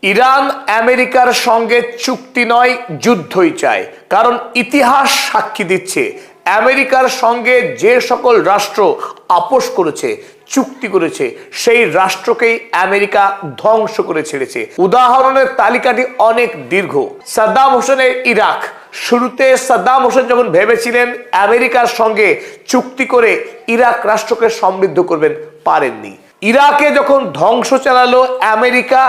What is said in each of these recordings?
Iran আমেরিকার সঙ্গে চুক্তি নয়, যুদ্ধই চায়। কারণ ইতিহাস সাক্ষী দিচ্ছে, আমেরিকার সঙ্গে যে সকল রাষ্ট্র আপোষ করেছে, চুক্তি করেছে, সেই রাষ্ট্রকেই আমেরিকা ধ্বংস করে ছেড়েছে। উদাহরণের তালিকাটি অনেক দীর্ঘ। সাদ্দাম হোসেনের ইরাক, শুরুতে সাদ্দাম হোসেন যখন ভেবেছিলেন আমেরিকার সঙ্গে চুক্তি করে ইরাক রাষ্ট্রকে সমৃদ্ধ করবেন, পারেননি। ইরাকে যখন ধ্বংস চালালো আমেরিকা,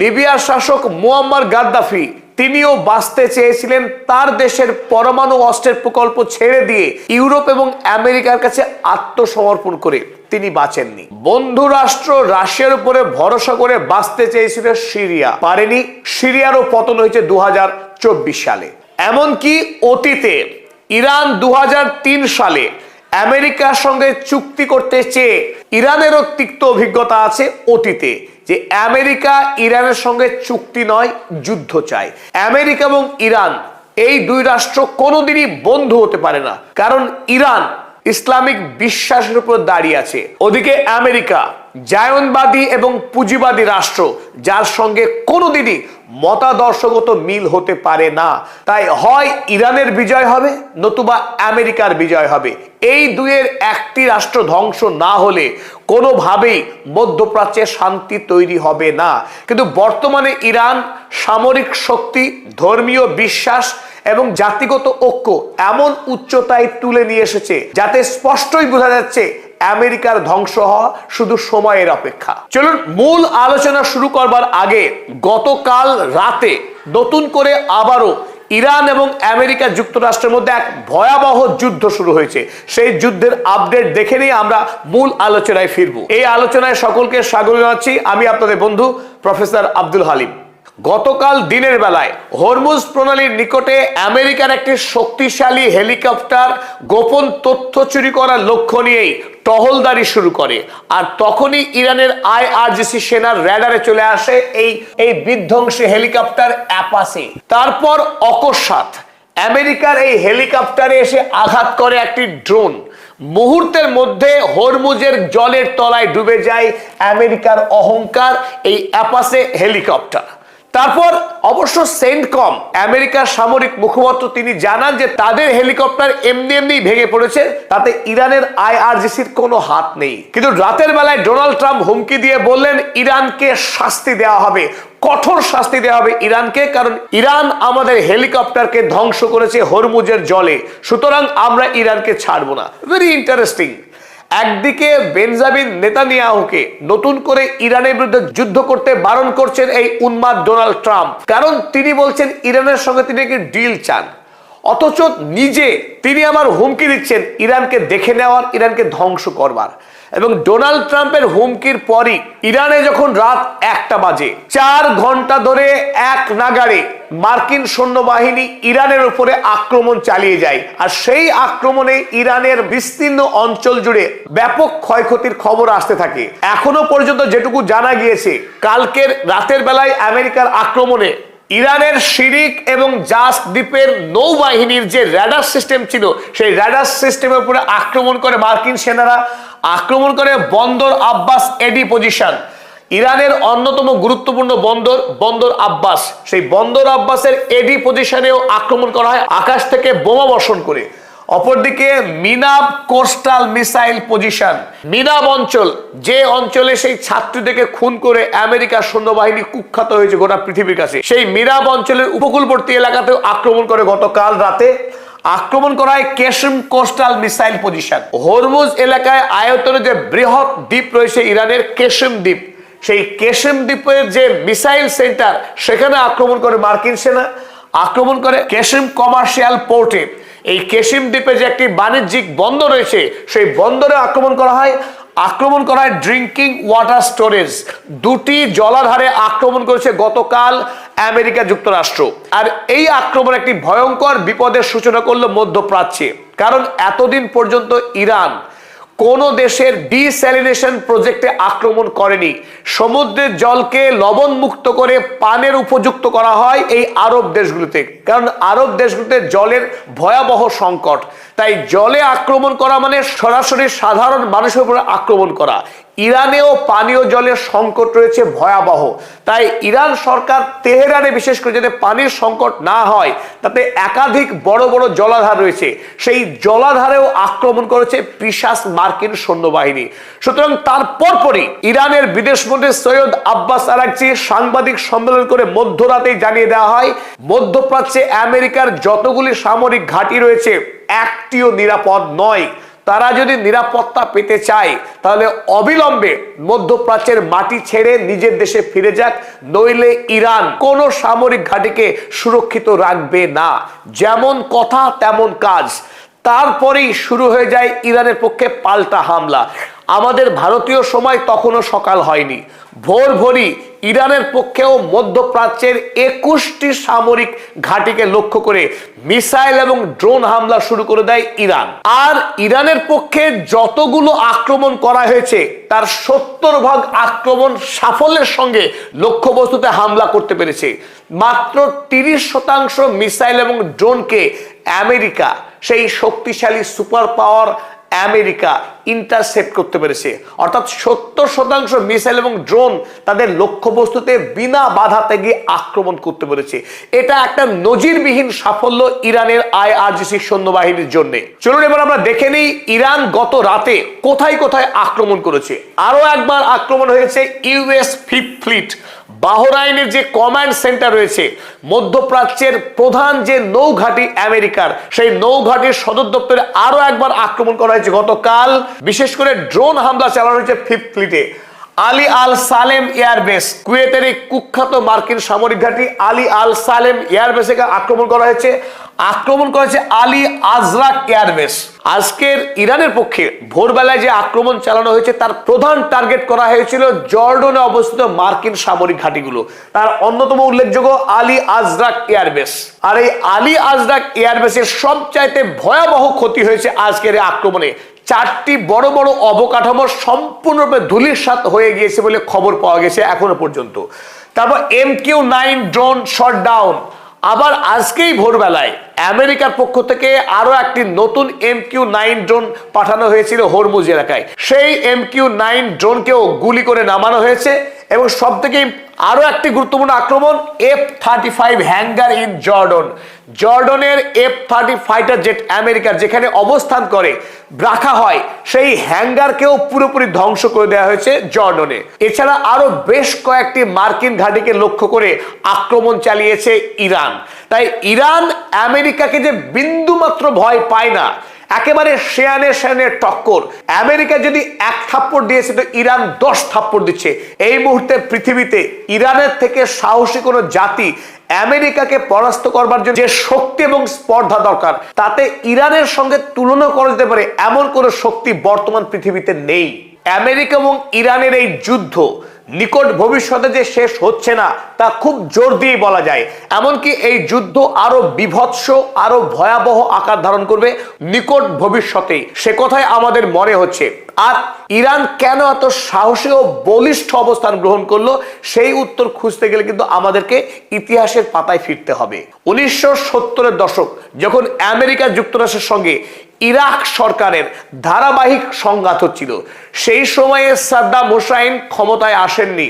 লিবিয়ার শাসক মুয়াম্মার গাদ্দাফি তিনিও বাঁচতে চেয়েছিলেন, তার দেশের পরমাণু অস্ত্রের প্রকল্প ছেড়ে দিয়ে ইউরোপ এবং আমেরিকার কাছে আত্মসমর্পণ করে তিনি বাঁচেননি। বন্ধু রাষ্ট্র রাশিয়ার উপরে ভরসা করে বাঁচতে চেয়েছিল সিরিয়া, পারেনি। সিরিয়ারও পতন হয়েছে 2024 সালে। এমনকি অতীতে ইরান 2003 সালে আমেরিকার সঙ্গে চুক্তি করতে চেয়ে ইরানেরও তিক্ত অভিজ্ঞতা আছে অতীতে, যে আমেরিকা ইরানের সঙ্গে চুক্তি নয়, যুদ্ধ চায়। আমেরিকা এবং ইরান এই দুই রাষ্ট্র কোনোদিনই বন্ধু হতে পারে না, কারণ ইরান ইসলামিক বিশ্বাসের উপর দাঁড়িয়ে আছে, ওদিকে আমেরিকা জায়নবাদী এবং পুঁজিবাদী রাষ্ট্র, যার সঙ্গে কোনোদিনই মতাদর্শগত মিল হতে পারে না। তাই হয় ইরানের বিজয় হবে, নতুবা আমেরিকার বিজয় হবে। এই দুইয়ের একটি রাষ্ট্র ধ্বংস না হলে কোনোভাবেই মধ্যপ্রাচ্যে শান্তি তৈরি হবে না। কিন্তু বর্তমানে ইরান সামরিক শক্তি, ধর্মীয় বিশ্বাস এবং জাতিগত ঐক্য এমন উচ্চতায় তুলে নিয়ে এসেছে, যাতে স্পষ্টই বোঝা যাচ্ছে আমেরিকার ধ্বংস হওয়া শুধু সময়ের অপেক্ষা। চলুন মূল আলোচনা শুরু করবার আগে, গতকাল রাতে নতুন করে আবারও ইরান এবং আমেরিকা যুক্তরাষ্ট্রের মধ্যে এক ভয়াবহ যুদ্ধ শুরু হয়েছে। সেই যুদ্ধের আপডেট দেখে নিয়ে আমরা মূল আলোচনায় ফিরবো। এই আলোচনায় সকলকে স্বাগত জানাচ্ছি, আমি আপনাদের বন্ধু প্রফেসর আব্দুল হালিম। গতকাল দিনের বেলায় হরমুজ প্রণালীর নিকটে আমেরিকার একটি শক্তিশালী হেলিকপ্টার গোপন তথ্য চুরি করার লক্ষ্য নিয়েই টহলদারি শুরু করে, আর তখনই ইরানের IRGC সেনার র্যাডারে চলে আসে এই বিধ্বংসী হেলিকপ্টার অ্যাপাচি। তারপর অকস্মাৎ আমেরিকার এই হেলিকপ্টারে এসে আঘাত করে একটি ড্রোন। মুহূর্তের মধ্যে হরমুজের জলের তলায় ডুবে যায় আমেরিকার অহংকার এই অ্যাপাচি হেলিকপ্টার। তারপর অবশ্য সেন্টকম, আমেরিকার সামরিক মুখপাত্র, তিনি জানান যে তাদের হেলিকপ্টার এমনি ভেঙে পড়েছে, তাতে ইরানের IRGCর কোনো হাত নেই। কিন্তু রাতের বেলায় ডোনাল্ড ট্রাম্প হুমকি দিয়ে বললেন ইরানকে শাস্তি দেওয়া হবে, কঠোর শাস্তি দেওয়া হবে ইরানকে, কারণ ইরান আমাদের হেলিকপ্টারকে ধ্বংস করেছে হরমুজের জলে, সুতরাং আমরা ইরানকে ছাড়বো না। Very interesting. একদিকে বেঞ্জামিন নেতানিয়াহুকে নতুন করে ইরানের বিরুদ্ধে যুদ্ধ করতে বারণ করছেন এই উন্মাদ ডোনাল্ড ট্রাম্প, কারণ তিনি বলছেন ইরানের সঙ্গে তিনি একটি ডিল চান। অথচ নিজে তিনি আবার হুমকি দিচ্ছেন ইরানকে দেখে নেওয়ার, ইরানকে ধ্বংস করবার। এবং ডোনাল্ড ট্রাম্পের হুমকির পরই ইরানে যখন রাত 1টা বাজে, 4 ঘন্টা ধরে এক নাগাড়ে মার্কিন সৈন্যবাহিনী ইরানের উপরে আক্রমণ চালিয়ে যায়। আর সেই আক্রমণে ইরানের বিস্তীর্ণ অঞ্চল জুড়ে ব্যাপক ক্ষয়ক্ষতির খবর আসতে থাকে। এখনো পর্যন্ত যেটুকু জানা গিয়েছে, কালকের রাতের বেলায় আমেরিকার আক্রমণে ইরানের শিরিক এবং জাস দ্বীপের নৌবাহিনীর যে র্যাডার সিস্টেম ছিল, সেই র্যাডার সিস্টেমের উপরে আক্রমণ করে মার্কিন সেনারা, আক্রমণ করে বন্দর আব্বাস এডি পজিশন, ইরানের অন্যতম গুরুত্বপূর্ণ বন্দর আব্বাস, সেই বন্দর আব্বাসের এডি পজিশনেও আক্রমণ করা হয় আকাশ থেকে বোমা বর্ষণ করে। অপরদিকে মিনাব কোস্টাল মিসাইল পজিশন, মিনাব অঞ্চল, যে অঞ্চলে সেই ছাত্রীদেরকে খুন করে আমেরিকার সৈন্যবাহিনী কুখ্যাত হয়েছে গোটা পৃথিবীর কাছে, সেই মিনাব অঞ্চলের উপকূলবর্তী এলাকাতেও আক্রমণ করে গতকাল রাতে। আক্রমণ করা হয় Qeshm coastal missile position. Hormuz এলাকায় আয়তনে যে বৃহৎ দ্বীপ রয়েছে ইরানের, কেশম দ্বীপ, সেই কেশম দ্বীপের যে মিসাইল সেন্টার, সেখানে আক্রমণ করে মার্কিন সেনা। আক্রমণ করে কেশম কমার্শিয়াল পোর্টে, এই কেশম দ্বীপে যে একটি বাণিজ্যিক বন্দর রয়েছে, সেই বন্দরে আক্রমণ করা হয়। ড্রিঙ্কিং ওয়াটার স্টোরেজ, 2টি জলাধারে আক্রমণ করেছে গতকাল আমেরিকা যুক্তরাষ্ট্র। আর এই আক্রমণ একটি ভয়ঙ্কর বিপদের সূচনা করলো মধ্যপ্রাচ্যে, কারণ এতদিন পর্যন্ত ইরান কোন দেশের ডিস্যালিনেশন প্রজেক্টে আক্রমণ করেনি। সমুদ্রের জলকে লবণ মুক্ত করে পানের উপযুক্ত করা হয় এই আরব দেশগুলোতে, কারণ আরব দেশগুলোতে জলের ভয়াবহ সংকট। তাই জলে আক্রমণ করা মানে সরাসরি সাধারণ মানুষের উপর আক্রমণ করা। ইরানেও পানীয় জলের সংকট রয়েছে ভয়াবহ। তাই ইরান সরকার তেহরানে বিশেষ করে যাতে পানির সংকট না হয়, তাতে একাধিক বড় বড় জলাধার রয়েছে, সেই জলাধারেও আক্রমণ করেছে পিশাচ মার্কিন সৈন্যবাহিনী। সুতরাং তার পরপরই ইরানের বিদেশমন্ত্রী সৈয়দ আব্বাস আরাগচি সাংবাদিক সম্মেলন করে মধ্যরাতেই জানিয়ে দেওয়া হয়, মধ্যপ্রাচ্যে আমেরিকার যতগুলি সামরিক ঘাঁটি রয়েছে একটিও নিরাপদ নয়। তারা যদি নিরাপত্তা পেতে চায় তাহলে অবিলম্বে মধ্যপ্রাচ্যের মাটি ছেড়ে নিজের দেশে ফিরে যাক, নইলে ইরান কোনো সামরিক ঘাঁটিকে সুরক্ষিত রাখবে না। যেমন কথা তেমন কাজ। তারপরেই শুরু হয়ে যায় ইরানের পক্ষে পাল্টা হামলা। আমাদের ভারতীয় সময় তখনও সকাল হয়নি, ভোর ভোরই ইরানের পক্ষেও মধ্যপ্রাচ্যের 21টি সামরিক ঘাঁটিকে লক্ষ্য করে মিসাইল এবং ড্রোন হামলা শুরু করে দেয় ইরান। আর ইরানের পক্ষে যতগুলো আক্রমণ করা হয়েছে তার 70% আক্রমণ সাফল্যের সঙ্গে লক্ষ্যবস্তুতে হামলা করতে পেরেছে। মাত্র 30% মিসাইল এবং ড্রোনকে আমেরিকা, সেই শক্তিশালী সুপার পাওয়ার আমেরিকা, ইন্টারসেপ্ট করতে পেরেছে। অর্থাৎ 70% মিসাইল এবং ড্রোন তাদের লক্ষ্যবস্তুতে বিনা বাধাতে গিয়ে আক্রমণ করতে পেরেছে। এটা একটা নজিরবিহীন সাফল্য ইরানের আইআরজিসি সৈন্যবাহিনীর জন্য। চলুন এবার আমরা দেখে নিই ইরান গত রাতে কোথায় কোথায় আক্রমণ করেছে। আরো একবার আক্রমণ হয়েছে ইউএস ফিফথ ফ্লিট, বাহরাইনের যে কমান্ড সেন্টার রয়েছে, মধ্যপ্রাচ্যের প্রধান যে নৌঘাঁটি আমেরিকার, সেই নৌঘাঁটির সদর দপ্তরে আরো একবার আক্রমণ করা হয়েছে গতকাল। বিশেষ করে ড্রোন হামলা চালানো হয়েছে ফিফথ ফ্লিটে। আলী আল সালেম এয়ারবেস, কুয়েতের এই কুখ্যাত মার্কিন সামরিক ঘাঁটি আলী আল সালেম এয়ারবেসে আক্রমণ করা হয়েছে। আক্রমণ করেছে আলী আজরাক এয়ারবেস। আজকের ইরানের পক্ষে ভোরবেলায় যে আক্রমণ চালানো হয়েছে তার প্রধান টার্গেট করা হয়েছিল জর্ডনে অবস্থিত মার্কিন সামরিক ঘাঁটিগুলো। তার অন্যতম উল্লেখযোগ্য আলী আজরাক এয়ারবেস। আর এই আলী আজরাক এয়ারবেসের সবচাইতে ভয়াবহ ক্ষতি হয়েছে আজকের এই আক্রমণে। 4টি বড় বড় অবকাঠামো সম্পূর্ণরূপে ধূলিসাৎ হয়ে গিয়েছে বলে খবর পাওয়া গেছে এখনো পর্যন্ত। তারপর MQ-9 ড্রোন শটডাউন। আবার আজকেই ভোরবেলায় আমেরিকার পক্ষ থেকে আরো একটি নতুন MQ-9 ড্রোন পাঠানো হয়েছিল হরমুজ এলাকায়। সেই MQ-9 ড্রোনকেও গুলি করে নামানো হয়েছে। এবং সব থেকে আরো একটি গুরুত্বপূর্ণ আক্রমণ F-35 হ্যাঙ্গার ইন জর্ডন। জর্ডনের F-30 ফাইটার জেট আমেরিকার যেখানে অবস্থান করে রাখা হয়, সেই হ্যাঙ্গারকেও পুরোপুরি ধ্বংস করে দেওয়া হয়েছে জর্ডনে। এছাড়া আরো বেশ কয়েকটি মার্কিন ঘাঁটিকে লক্ষ্য করে আক্রমণ চালিয়েছে ইরান। তাই ইরান আমেরিকাকে যে বিন্দুমাত্র ভয় পায় না, একেবারে শেয়ানে টক্কর। আমেরিকা যদি 1 থাপ্পড় দিয়েছে তো ইরান 10 থাপ্পড় দিচ্ছে। এই মুহূর্তে পৃথিবীতে ইরানের থেকে সাহসী কোনো জাতি আমেরিকাকে পরাস্ত করবার জন্য যে শক্তি এবং স্পর্ধা দরকার, তাতে ইরানের সঙ্গে তুলনা করা যেতে পারে এমন কোনো শক্তি বর্তমান পৃথিবীতে নেই। আমেরিকা এবং ইরানের এই যুদ্ধ নিকট ভবিষ্যতে যে শেষ হচ্ছে না তা খুব জোর দিয়ে বলা যায়। এমনকি এই যুদ্ধ আরো বিভৎস, আরো ভয়াবহ আকার ধারণ করবে নিকট ভবিষ্যতে, সে কথাই আমাদের মনে হচ্ছে। আর ইরান কেন এত সাহসী ও বলিষ্ঠ অবস্থান গ্রহণ করলো, সেই উত্তর খুঁজতে গেলে কিন্তু আমাদেরকে ইতিহাসের পাতায় ফিরতে হবে। 1970-এর দশক যখন আমেরিকা যুক্তরাষ্ট্রের সঙ্গে ইরাক সরকারের ধারাবাহিক সংঘাত হচ্ছিল, সেই সময়ে সাদ্দাম হুসাইন ক্ষমতায় আসেননি।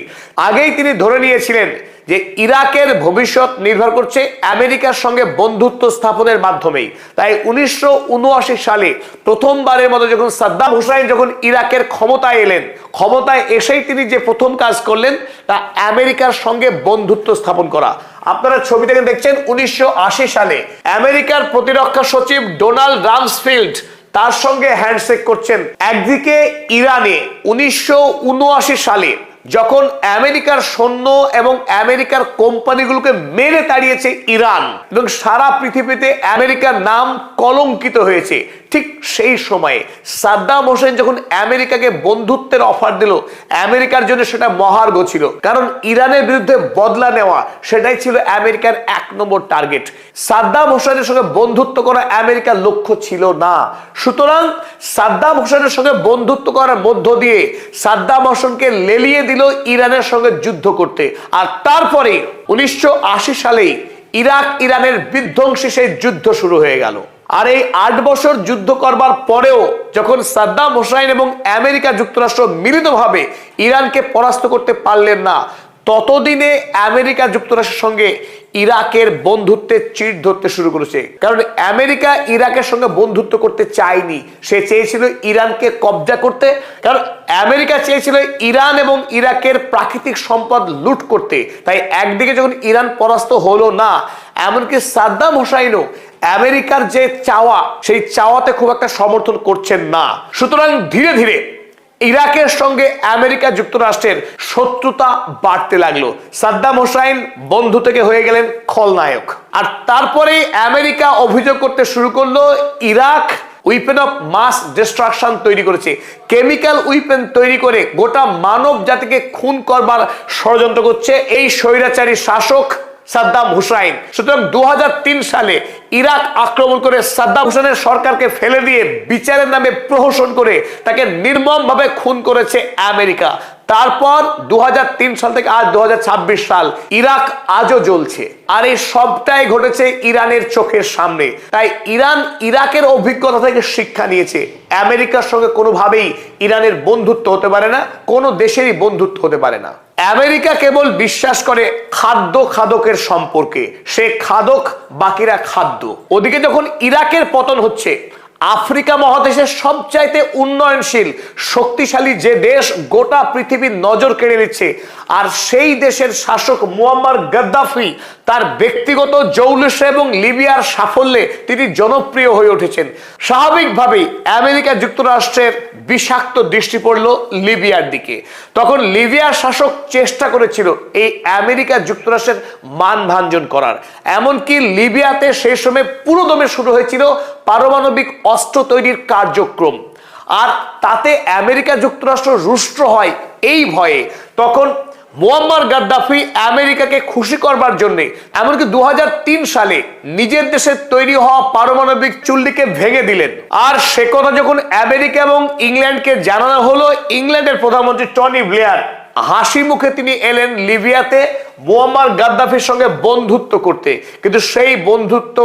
আগেই তিনি ধরে নিয়েছিলেন যে ইরাকের ভবিষ্যৎ নির্ভর করছে আমেরিকার সঙ্গে বন্ধুত্ব স্থাপনের মাধ্যমেই। তাই 1979 সালে প্রথমবারের মতো যখন সাদ্দাম হুসাইন যখন ইরাকের ক্ষমতায় এলেন, ক্ষমতায় এসেই তিনি যে প্রথম কাজ করলেন তা আমেরিকার সঙ্গে বন্ধুত্ব স্থাপন করা। আপনারা ছবি থেকে দেখছেন 1980 সালে আমেরিকার প্রতিরক্ষা সচিব ডোনাল্ড রামসফিল্ড তার সঙ্গে হ্যান্ডশেক করছেন। একদিকে ইরানে 1979 সালে যখন আমেরিকার সৈন্য এবং আমেরিকার কোম্পানিগুলোকে মেরে তাড়িয়েছে ইরান এবং সারা পৃথিবীতে আমেরিকার নাম কলঙ্কিত হয়েছে, ঠিক সেই সময়ে সাদ্দাম হোসেন যখন আমেরিকাকে বন্ধুত্বের অফার দিল, আমেরিকার জন্য সেটা মহার্ঘ ছিল। কারণ ইরানের বিরুদ্ধে বদলা নেওয়া সেটাই ছিল আমেরিকার 1 নম্বর টার্গেট। সাদ্দাম হোসেনের সঙ্গে বন্ধুত্ব করা আমেরিকার লক্ষ্য ছিল না। সুতরাং সাদ্দাম হোসেনের সঙ্গে বন্ধুত্ব করার মধ্য দিয়ে সাদ্দাম হোসেনকে লেলিয়ে দিল ইরানের সঙ্গে যুদ্ধ করতে। আর তারপরে 1980 সালেই ইরাক ইরানের বিধ্বংসী সেই যুদ্ধ শুরু হয়ে গেল। আর এই 8 বছর যুদ্ধ করবার পরেও যখন সাদ্দাম হোসাইন এবং আমেরিকা যুক্তরাষ্ট্র মিলিতভাবে ইরানকে পরাস্ত করতে পারলেন না, ততদিনে আমেরিকা যুক্তরাষ্ট্রের সঙ্গে ইরাকের বন্ধুত্বের চিড় ধরতে শুরু করেছে। কারণ আমেরিকা ইরাকের সঙ্গে বন্ধুত্ব করতে চায়নি, সে চেয়েছিল ইরানকে কবজা করতে। কারণ আমেরিকা চেয়েছিল ইরান এবং ইরাকের প্রাকৃতিক সম্পদ লুট করতে। তাই একদিকে যখন ইরান পরাস্ত হলো না, এমনকি সাদ্দাম হোসাইনও আমেরিকার যে চাওয়া, সেই চাওয়াতে খুব একটা সমর্থন করছেন না। সুতরাং ধীরে ধীরে ইরাকের সঙ্গে আমেরিকা যুক্তরাষ্ট্রের শত্রুতা বাড়তে লাগলো। সাদ্দাম হোসাইন বন্ধু থেকে হয়ে গেলেন খলনায়ক। আর তারপরে আমেরিকা অভিযোগ করতে শুরু করলো Iraq weapon of mass destruction তৈরি করেছে, কেমিক্যাল উইপেন তৈরি করে গোটা মানব জাতিকে খুন করবার ষড়যন্ত্র করছে এই স্বৈরাচারী শাসক সাদ্দাম হুসাইন। সুতরাং 2003 সালে ইরাক আক্রমণ করে সাদ্দাম হোসেনের সরকারকে ফেলে দিয়ে বিচারের নামে প্রহসন করে তাকে নির্মমভাবে খুন করেছে আমেরিকা। তারপর 2003 সাল থেকে আজ 2026 সাল, ইরাক আজও জ্বলছে। আর এই সবটাই ঘটেছে ইরানের চোখের সামনে। তাই ইরান ইরাকের অভিজ্ঞতা থেকে শিক্ষা নিয়েছে, আমেরিকার সঙ্গে কোনোভাবেই ইরানের বন্ধুত্ব হতে পারে না, কোনো দেশেরই বন্ধুত্ব হতে পারে না। আমেরিকা কেবল বিশ্বাস করে খাদ্য খাদকের সম্পর্কে, সে খাদক বাকিরা খাদ্য। ওদিকে যখন ইরাকের পতন হচ্ছে, আফ্রিকা মহাদেশের সবচাইতে উন্নয়নশীল শক্তিশালী যে দেশ গোটা পৃথিবীর নজর কেড়ে নিচ্ছে, আর সেই দেশের শাসক মুয়াম্মার গাদ্দাফি তার ব্যক্তিগত জৌলুসে এবং লিবিয়ার সাফল্যে তিনি জনপ্রিয় হয়ে উঠেছেন। স্বাভাবিকভাবেই আমেরিকা যুক্তরাষ্ট্রের বিষাক্ত দৃষ্টি পড়ল লিবিয়ার দিকে। তখন লিবিয়ার শাসক চেষ্টা করেছিল এই আমেরিকা যুক্তরাষ্ট্রের মানভাঞ্জন করার। এমনকি লিবিয়াতে সেই সময় পুরোদমে শুরু হয়েছিল পারমাণবিক অস্ত্র তৈরির কার্যক্রম। আর তাতে আমেরিকা যুক্তরাষ্ট্র রুষ্ট হয় এই ভয়ে। তখন মুয়াম্মার গাদ্দাফি আমেরিকাকে খুশি করবার জন্য এমনকি 2003 সালে নিজের দেশে তৈরি হওয়া পারমাণবিক চুল্লিকে ভেঙে দিলেন। আর সে কথা যখন আমেরিকা এবং ইংল্যান্ডকে জানানো হলো, ইংল্যান্ডের প্রধানমন্ত্রী টনি ব্লেয়ার হাসি মুখে তিনি এলেন লিবিয়াতে মুয়াম্মার গাদ্দাফির সঙ্গে বন্ধুত্ব করতে। কিন্তু সেই বন্ধুত্ব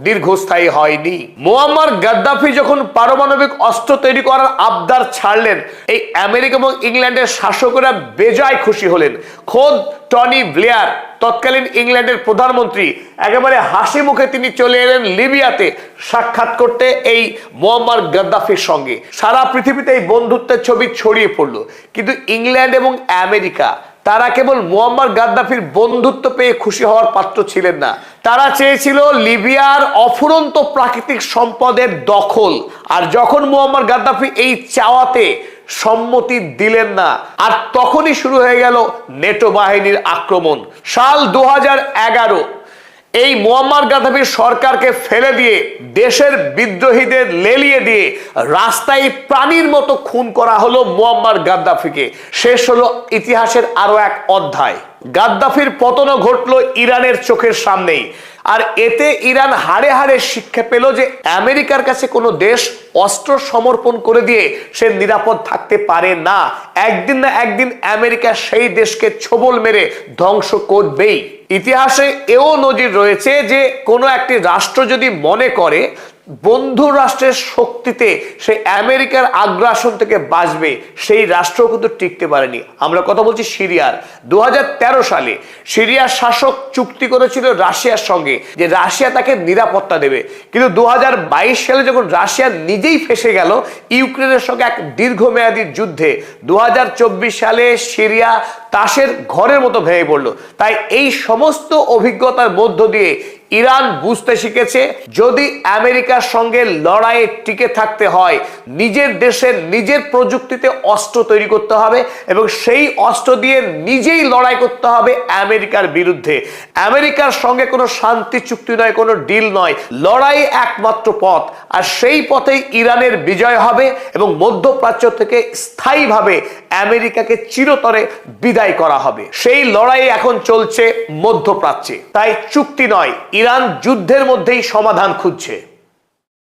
দীর্ঘস্থায়ী হয়নি। মুয়াম্মার গাদ্দাফি যখন পারমাণবিক অস্ত্র তৈরি করার আবদার ছাড়লেন, এই আমেরিকা এবং ইংল্যান্ডের শাসকরা বেজায় খুশি হলেন। খোদ টনি ব্লেয়ার, তৎকালীন ইংল্যান্ডের প্রধানমন্ত্রী, একেবারে হাসি মুখে তিনি চলে এলেন লিবিয়াতে সাক্ষাৎ করতে এই মুয়াম্মার গাদ্দাফির সঙ্গে। সারা পৃথিবীতে এই বন্ধুত্বের ছবি ছড়িয়ে পড়লো। কিন্তু ইংল্যান্ড এবং আমেরিকা তারা কেবল মুয়াম্মার গাদ্দাফির বন্ধুত্ব পেয়ে খুশি হওয়ার পাত্র ছিলেন না, তারা চেয়েছিল লিবিয়ার অফুরন্ত প্রাকৃতিক সম্পদের দখল। আর যখন মুয়াম্মার গাদ্দাফি এই চাওয়াতে সম্মতি দিলেন না, আর তখনই শুরু হয়ে গেল নেটো বাহিনীর আক্রমণ। সাল 2011 এই মুয়াম্মার গাদ্দাফির সরকারকে ফেলে দিয়ে দেশের বিদ্রোহীদের লেলিয়ে দিয়ে রাস্তায় প্রাণীর মতো খুন করা হলো মুয়াম্মার গাদ্দাফিকে। শেষ হলো ইতিহাসের আরো এক অধ্যায়। গাদ্দাফির পতনও ঘটলো ইরানের চোখের সামনেই। আর এতে ইরান হাড়ে হাড়ে শিক্ষা পেল যে আমেরিকার কাছে কোনো দেশ অস্ত্র সমর্পণ করে দিয়ে সে নিরাপদ থাকতে পারে না। একদিন না একদিন আমেরিকা সেই দেশকে ছোবল মেরে ধ্বংস করবেই। ইতিহাসে এও নজির রয়েছে যে কোনো একটি রাষ্ট্র যদি মনে করে বন্ধু রাষ্ট্রের শক্তিতে সে আমেরিকার আগ্রাসন থেকে বাঁচবে, সেই রাষ্ট্র কিন্তু টিকতে পারেনি। আমরা কথা বলছি সিরিয়ার। 2013 সালে সিরিয়ার শাসক চুক্তি করেছিল রাশিয়ার সঙ্গে যে রাশিয়া তাকে নিরাপত্তা দেবে। কিন্তু 2022 সালে যখন রাশিয়া নিজেই ফেঁসে গেল ইউক্রেনের সঙ্গে এক দীর্ঘমেয়াদী যুদ্ধে, 2024 সালে সিরিয়া তাসের ঘরের মতো ভেঙে পড়ল। তাই এই সমস্ত অভিজ্ঞতার মধ্য দিয়ে ইরান বুঝতে শিখেছে যদি আমেরিকার সঙ্গে লড়াইয়ে টিকে থাকতে হয়, নিজের দেশের নিজের প্রযুক্তিতে অস্ত্র তৈরি করতে হবে এবং সেই অস্ত্র দিয়ে নিজেই লড়াই করতে হবে আমেরিকার বিরুদ্ধে। আমেরিকার সঙ্গে কোনো শান্তি চুক্তি নয়, কোনো ডিল নয়, লড়াই একমাত্র পথ। আর সেই পথেই ইরানের বিজয় হবে এবং মধ্যপ্রাচ্য থেকে স্থায়ীভাবে আমেরিকাকে চিরতরে বিদায় করা হবে। সেই লড়াই এখন চলছে মধ্যপ্রাচ্যে। তাই চুক্তি নয়, ইরান যুদ্ধের মধ্যেই সমাধান খুঁজছে।